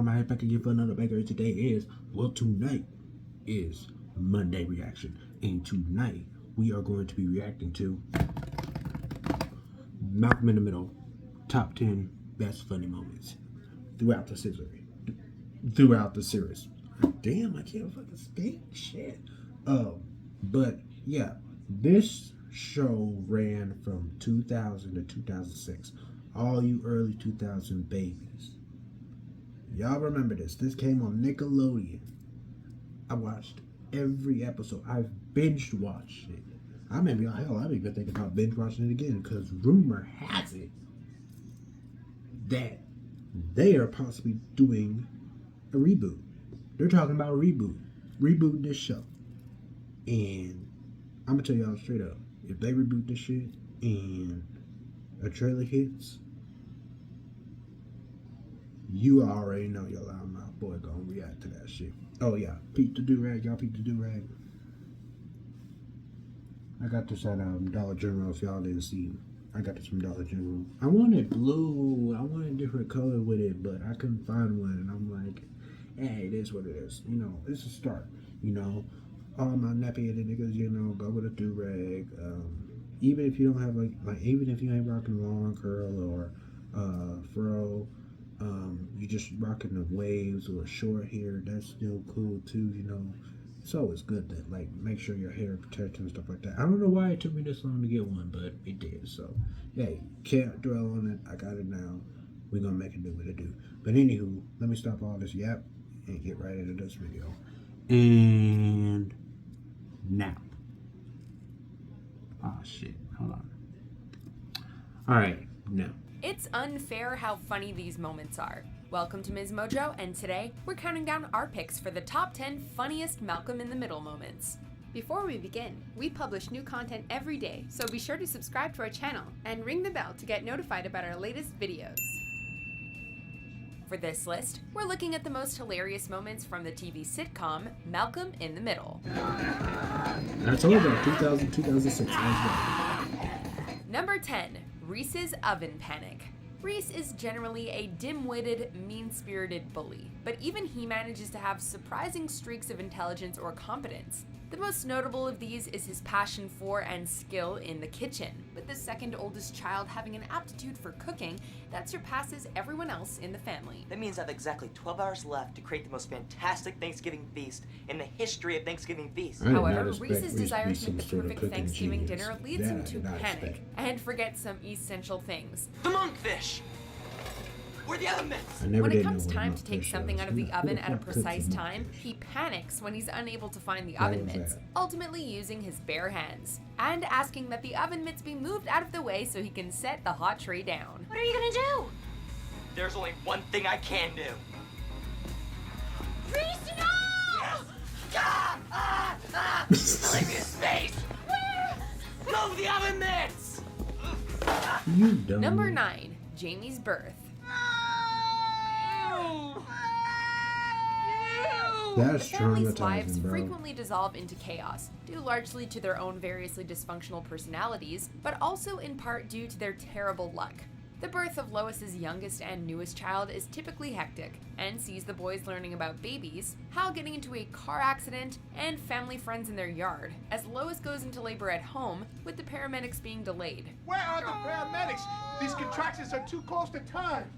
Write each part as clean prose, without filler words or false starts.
I'm right back again for another banger. Tonight is Monday reaction. And tonight we are going to be reacting to Malcolm in the Middle, top 10 best funny moments throughout the series. Damn, I can't fucking speak shit. But yeah, this show ran from 2000 to 2006. All you early 2000 babies, y'all remember this. This came on Nickelodeon. I watched every episode. I've binge watched it. I'm even thinking about binge watching it again because rumor has it that they are possibly doing a reboot. They're talking about rebooting this show. And I'm gonna tell y'all straight up, if they reboot this shit and a trailer hits, you already know your loud mouth boy gonna react to that shit. Oh yeah, peep the do-rag, y'all peep the do-rag. I got this at Dollar General. If y'all didn't see, I got this from Dollar General. I wanted blue. I wanted a different color with it, but I couldn't find one. And I'm like, hey, it is what it is. You know, it's a start. You know, all my nappy-headed niggas, you know, go with a do-rag. Even if you don't have even if you ain't rocking long curl or fro, you just rocking the waves or short hair, that's still cool too. You know, it's always good to make sure your hair protected and stuff like that. I don't know why it took me this long to get one, but it did. So hey, can't dwell on it. I got it now. We're gonna make it do what it do. But anywho, let me stop all this yap and get right into this video. And now, oh shit, hold on. All right, now. It's unfair how funny these moments are. Welcome to Ms. Mojo, and today we're counting down our picks for the top 10 funniest Malcolm in the Middle moments. Before we begin, we publish new content every day, so be sure to subscribe to our channel and ring the bell to get notified about our latest videos. For this list, we're looking at the most hilarious moments from the TV sitcom Malcolm in the Middle. I told you about 2000, 2006. Number 10. Reese's Oven Panic. Reese is generally a dim-witted, mean-spirited bully, but even he manages to have surprising streaks of intelligence or competence. The most notable of these is his passion for and skill in the kitchen, with the second oldest child having an aptitude for cooking that surpasses everyone else in the family. That means I have exactly 12 hours left to create the most fantastic Thanksgiving feast in the history of Thanksgiving feasts. However, Reese's desire to make the perfect Thanksgiving dinner leads him to panic and forget some essential things. The monkfish! Where are the oven mitts? When it comes time to take something out of the oven at a precise time, he panics when he's unable to find the oven mitts, ultimately using his bare hands, and asking that the oven mitts be moved out of the way so he can set the hot tray down. What are you gonna do? There's only one thing I can do. Reese, no! Yes! Leave me space! Where? Go the oven mitts! You dumb. Number 9. Jamie's birth. That's The family's traumatizing, lives bro. frequently dissolve into chaos, due largely to their own variously dysfunctional personalities, but also in part due to their terrible luck. The birth of Lois's youngest and newest child is typically hectic, and sees the boys learning about babies, Hal getting into a car accident, and family friends in their yard, as Lois goes into labor at home, with the paramedics being delayed. Where are the paramedics? These contractions are too close to time.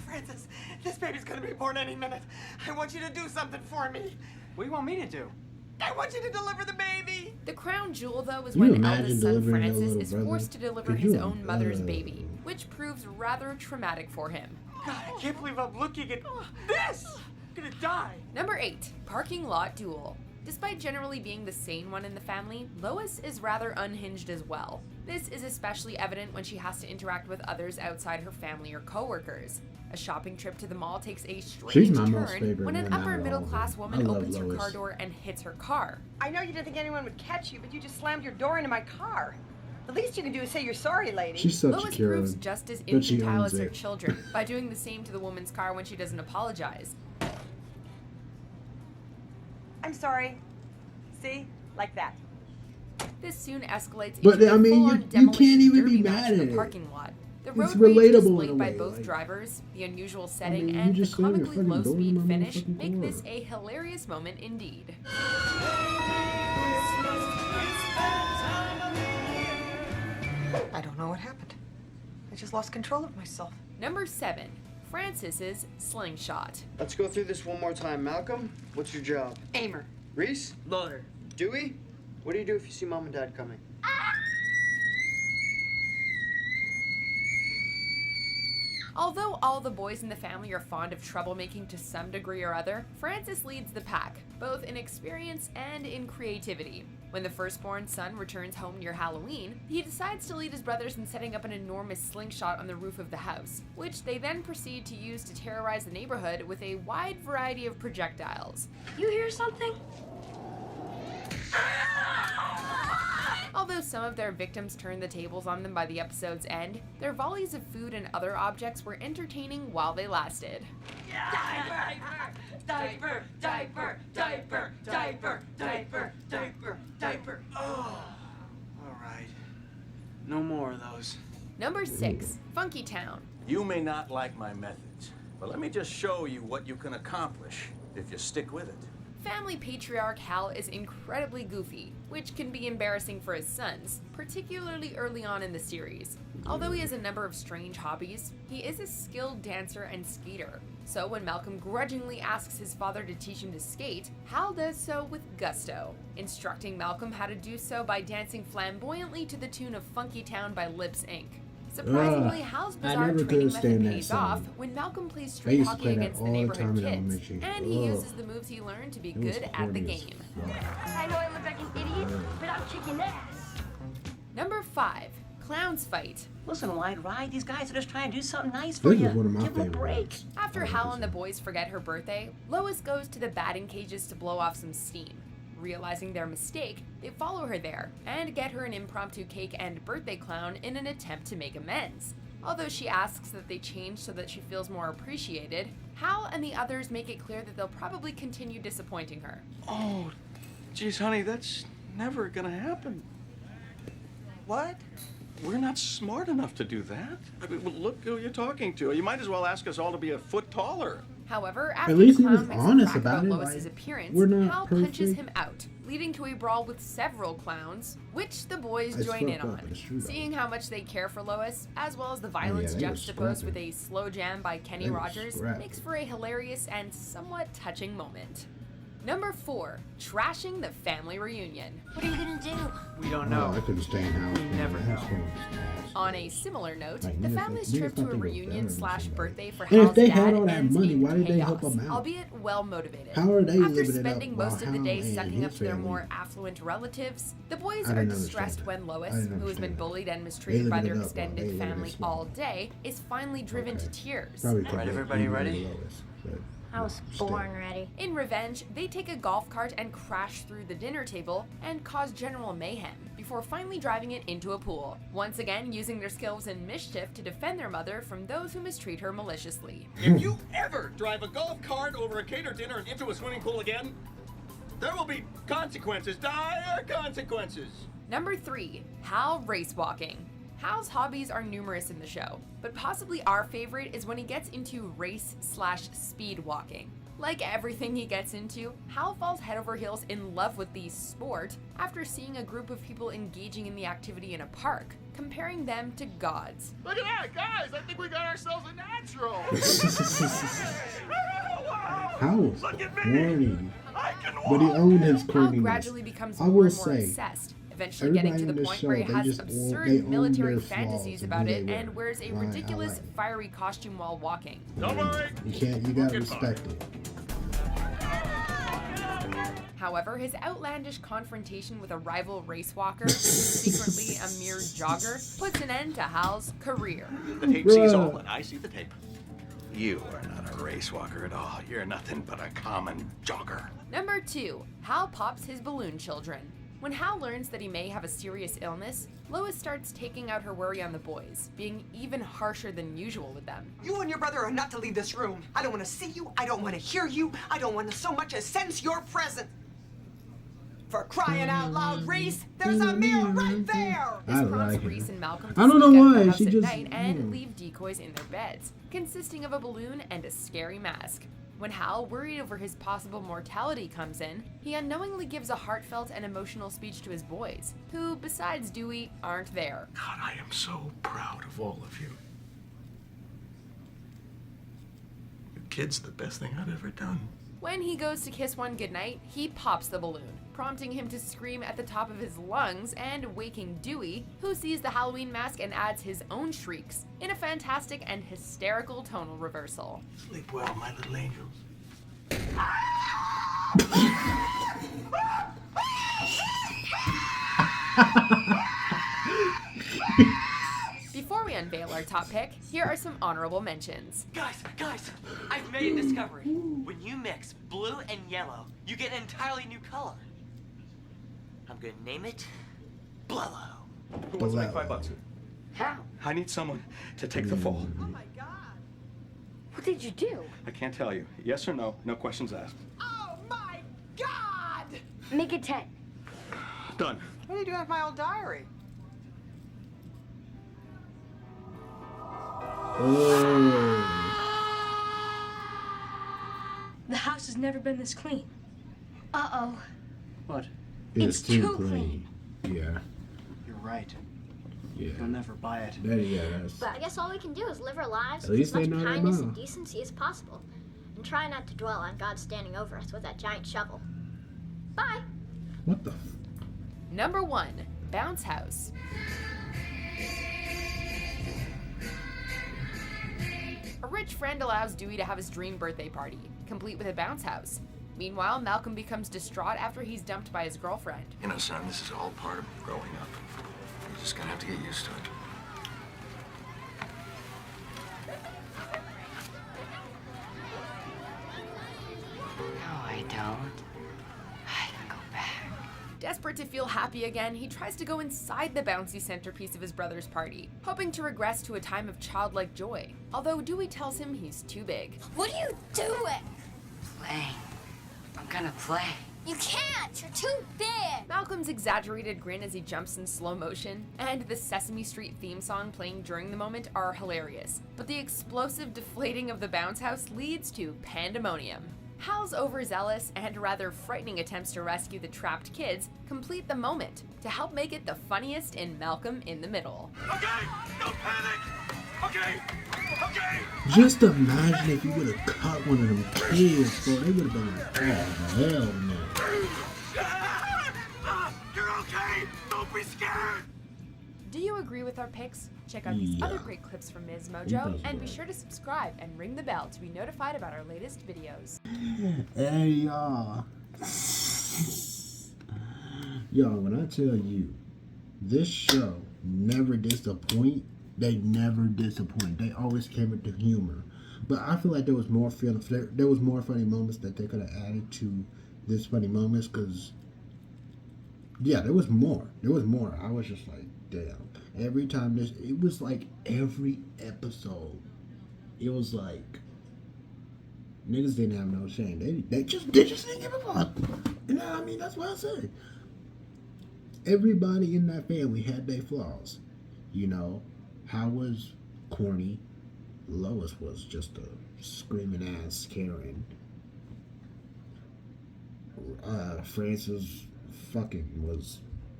Francis, this baby's gonna be born any minute. I want you to do something for me. What do you want me to do? I want you to deliver the baby. The crown jewel, though, is Can you when imagine eldest son delivering your Francis little is brother? forced to deliver Could his you own mother's baby, which proves rather traumatic for him. God, I can't believe I'm looking at this. I'm gonna die. Number 8. Parking lot duel. Despite generally being the sane one in the family, Lois is rather unhinged as well. This is especially evident when she has to interact with others outside her family or coworkers. A shopping trip to the mall takes a strange my most turn favorite when an one out upper of middle all of class them. woman I love opens her Lois. car door and hits her car. I know you didn't think anyone would catch you, but you just slammed your door into my car. The least you can do is say you're sorry, lady. She's such a Lois Karen, proves just as but she infantile owns as her it. children by doing the same to the woman's car when she doesn't apologize. I'm sorry. See? Like that. This soon escalates But, into I a mean, full-on you demolition can't even derby be match mad in at the it. parking lot. The It's road rage relatable in displayed a by way, both like- drivers, the unusual setting, mean, you and the just slammed your comically fucking door in low-speed my finish motherfucking make car. this a hilarious moment indeed. I don't know what happened. I just lost control of myself. Number 7. Francis's slingshot. Let's go through this one more time. Malcolm, what's your job? Aimer. Reese? Loader. Dewey? What do you do if you see Mom and Dad coming? Although all the boys in the family are fond of troublemaking to some degree or other, Francis leads the pack, both in experience and in creativity. When the firstborn son returns home near Halloween, he decides to lead his brothers in setting up an enormous slingshot on the roof of the house, which they then proceed to use to terrorize the neighborhood with a wide variety of projectiles. You hear something? Although some of their victims turned the tables on them by the episode's end, their volleys of food and other objects were entertaining while they lasted. Diaper, diaper, diaper, diaper, diaper, diaper, diaper. Oh. All right. No more of those. Number 6. Funky Town. You may not like my methods, but let me just show you what you can accomplish if you stick with it. Family patriarch Hal is incredibly goofy, which can be embarrassing for his sons, particularly early on in the series. Although he has a number of strange hobbies, he is a skilled dancer and skater. So when Malcolm grudgingly asks his father to teach him to skate, Hal does so with gusto, instructing Malcolm how to do so by dancing flamboyantly to the tune of Funky Town by Lips Inc. Surprisingly, Hal's I bizarre never training could stand method that pays song. off when Malcolm plays I street used to hockey play that against the all the neighborhood time in kids, elementary. and he Ugh. uses the moves he learned to be It was good at the corny as game. fuck. I know I look like an idiot, but I'm kicking ass. Number 5. Clowns Fight. Listen, Wide Ride, these guys are just trying to do something nice for This you. is one of my Give them a favorite break. ones. After I like Hal this and the one. boys forget her birthday, Lois goes to the batting cages to blow off some steam. Realizing their mistake, they follow her there and get her an impromptu cake and birthday clown in an attempt to make amends. Although she asks that they change so that she feels more appreciated, Hal and the others make it clear that they'll probably continue disappointing her. Oh, geez, honey, that's never gonna happen. What? We're not smart enough to do that. I mean, well, look who you're talking to. You might as well ask us all to be a foot taller. However, after least the he was clown makes honest a crack about about it, Lois's like, appearance, we're not Hal punches perfect. him out, leading to a brawl with several clowns, which the boys It's join in fucked up, on. but it's true, though. Seeing how much they care for Lois, as well as the violence they were juxtaposed with scrapping. a slow jam by Kenny They were Rogers, scrapping. makes for a hilarious and somewhat touching moment. Number 4. Trashing the family reunion. What are you gonna do? We don't No, know. I couldn't stand how We never know. On a similar note, Like, the niggas family's think- trip niggas to a think they're reunion better than slash somebody. birthday for And if Hal's they dad had all that ends money, in why did they chaos, help 'em out? albeit well motivated. How are they After living it up spending while most of the day Hal and sucking up his to their family- more affluent relatives, the boys I are didn't distressed understand when that. Lois, I didn't who has been understand that. bullied and They mistreated by living their it up while they extended living family it small. all day, is finally driven to Okay. tears. Probably All right, couldn't everybody even ready? Lois, but, I was still. born ready. In revenge, they take a golf cart and crash through the dinner table and cause general mayhem before finally driving it into a pool, once again using their skills in mischief to defend their mother from those who mistreat her maliciously. If you ever drive a golf cart over a catered dinner and into a swimming pool again, there will be consequences, dire consequences. Number 3. Hal race walking. Hal's hobbies are numerous in the show, but possibly our favorite is when he gets into race/speed walking. Like everything he gets into, Hal falls head over heels in love with the sport after seeing a group of people engaging in the activity in a park, comparing them to gods. Look at that, guys. I think we got ourselves a natural. How Look at me. corny. I can walk. But he owned his Hal corniness. gradually becomes I more will and more say, obsessed, eventually getting to everybody the in this point where he show, they has just absurd they own military their flaws fantasies and about who it they and were. wears a Right, I ridiculous like it. fiery costume while walking. Don't worry. You gotta respect it. However, his outlandish confrontation with a rival race walker, who's secretly a mere jogger, puts an end to Hal's career. The tape sees Bruh. all, and I see the tape. You are not a race walker at all. You're nothing but a common jogger. Number 2. Hal pops his balloon children. When Hal learns that he may have a serious illness, Lois starts taking out her worry on the boys, being even harsher than usual with them. You and your brother are not to leave this room. I don't want to see you. I don't want to hear you. I don't want to so much as sense your presence. For crying out loud, Reese, there's a mirror right there! This I prompts like Reese her. and Malcolm I don't know sneak out of why, the house she at just- night and leave decoys in their beds, consisting of a balloon and a scary mask. When Hal, worried over his possible mortality, comes in, he unknowingly gives a heartfelt and emotional speech to his boys, who, besides Dewey, aren't there. God, I am so proud of all of you. Your kid's the best thing I've ever done. When he goes to kiss one goodnight, he pops the balloon, prompting him to scream at the top of his lungs and waking Dewey, who sees the Halloween mask and adds his own shrieks, in a fantastic and hysterical tonal reversal. Sleep well, my little angels. Before we unveil our top pick, here are some honorable mentions. Guys, I've made a discovery. When you mix blue and yellow, you get an entirely new color. I'm gonna name it Blello. Who wants to make $5? How? I need someone to take the fall. Oh my God. What did you do? I can't tell you. Yes or no, no questions asked. Oh my God! Make it 10. Done. What are you doing with my old diary? The house has never been this clean. Uh-oh. What? It's too clean. Yeah. You're right. Yeah. You'll never buy it. That's. But I guess all we can do is live our lives At with least as much they know their kindness mom. and decency as possible, and try not to dwell on God standing over us with that giant shovel. Bye. What the? Number 1, Bounce House. A rich friend allows Dewey to have his dream birthday party, complete with a bounce house. Meanwhile, Malcolm becomes distraught after he's dumped by his girlfriend. You know, son, this is all part of growing up. You're just gonna have to get used to it. No, I don't. I can go back. Desperate to feel happy again, he tries to go inside the bouncy centerpiece of his brother's party, hoping to regress to a time of childlike joy, although Dewey tells him he's too big. What are you doing? Play. I'm gonna play. You can't. You're too big. Malcolm's exaggerated grin as he jumps in slow motion, and the Sesame Street theme song playing during the moment are hilarious, but the explosive deflating of the bounce house leads to pandemonium. Hal's overzealous and rather frightening attempts to rescue the trapped kids complete the moment to help make it the funniest in Malcolm in the Middle. Okay, no panic. Okay. Just imagine if you would have caught one of them kids, bro. They would have been like, oh, hell no. You're okay. Don't be scared. Do you agree with our picks? Check out these Yeah. other great clips from Ms. He Mojo, does and be right. sure to subscribe and ring the bell to be notified about our latest videos. Hey, y'all. Y'all, when I tell you, this show never disappoint. They never disappoint. They always came with the humor. But I feel like there was more funny moments that they could have added to this funny moments, because yeah, there was more. I was just like, damn. Every time it was like every episode, it was like niggas didn't have no shame. They just didn't give a fuck. You know what I mean? That's what I said. Everybody in that family had their flaws. You know, Hal was corny. Lois was just a screaming ass Karen. Francis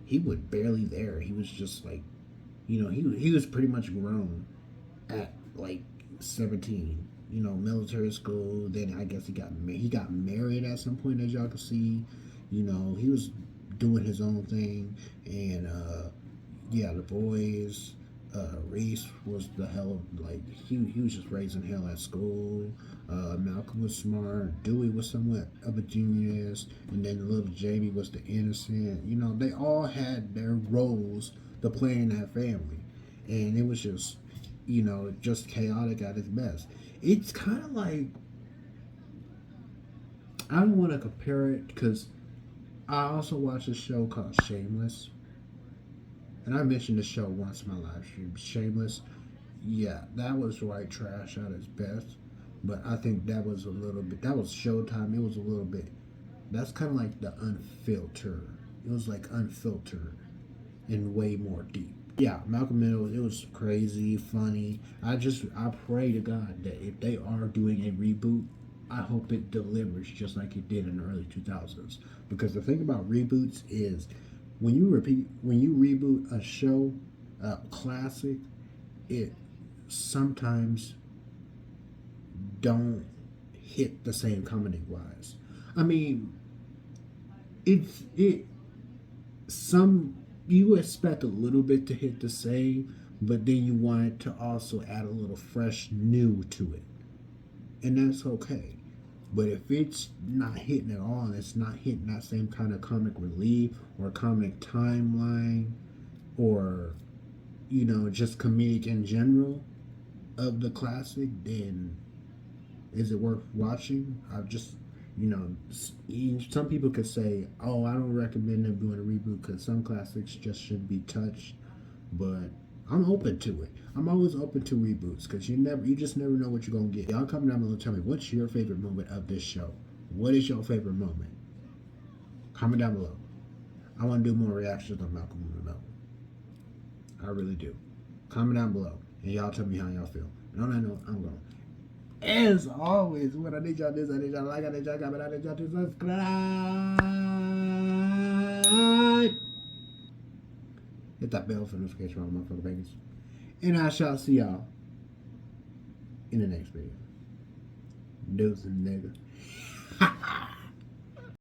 he was barely there. He was just like, you know, he was pretty much grown at like 17. You know, military school. Then I guess he got married at some point, as y'all can see. You know, he was doing his own thing, and yeah, the boys. Reese was the hell of, like, he was just raising hell at school. Malcolm was smart. Dewey was somewhat of a genius, and then little Jamie was the innocent. You know, they all had their roles to play in that family, and it was just, you know, just chaotic at its best. It's kind of like, I don't want to compare it because I also watched a show called Shameless. And I mentioned the show once in my live stream. Shameless, yeah, that was white trash at its best. But I think that was Showtime. It was a little bit, that's kind of like the Unfiltered It was like unfiltered and way more deep. Yeah, Malcolm Middle, it was crazy, funny. I pray to God that if they are doing a reboot, I hope it delivers just like it did in the early 2000s. Because the thing about reboots is when you reboot a show, a classic, it sometimes don't hit the same comedy wise. I mean, you expect a little bit to hit the same, but then you want it to also add a little fresh new to it. And that's okay. But if it's not hitting at all, and it's not hitting that same kind of comic relief or comic timeline or, just comedic in general of the classic, then is it worth watching? Some people could say, oh, I don't recommend them doing a reboot because some classics just shouldn't be touched. But I'm open to it. I'm always open to reboots because you just never know what you're going to get. Y'all come down below and tell me, what's your favorite moment of this show? What is your favorite moment? Comment down below. I want to do more reactions on Malcolm in the Middle. I really do. Comment down below and y'all tell me how y'all feel. And on that note, I'm going. As always, what I need y'all to do is I need y'all to like, I need y'all to comment, I need y'all to subscribe. Hit that bell for notification for all motherfucking babies. And I shall see y'all in the next video. Deuces, nigga.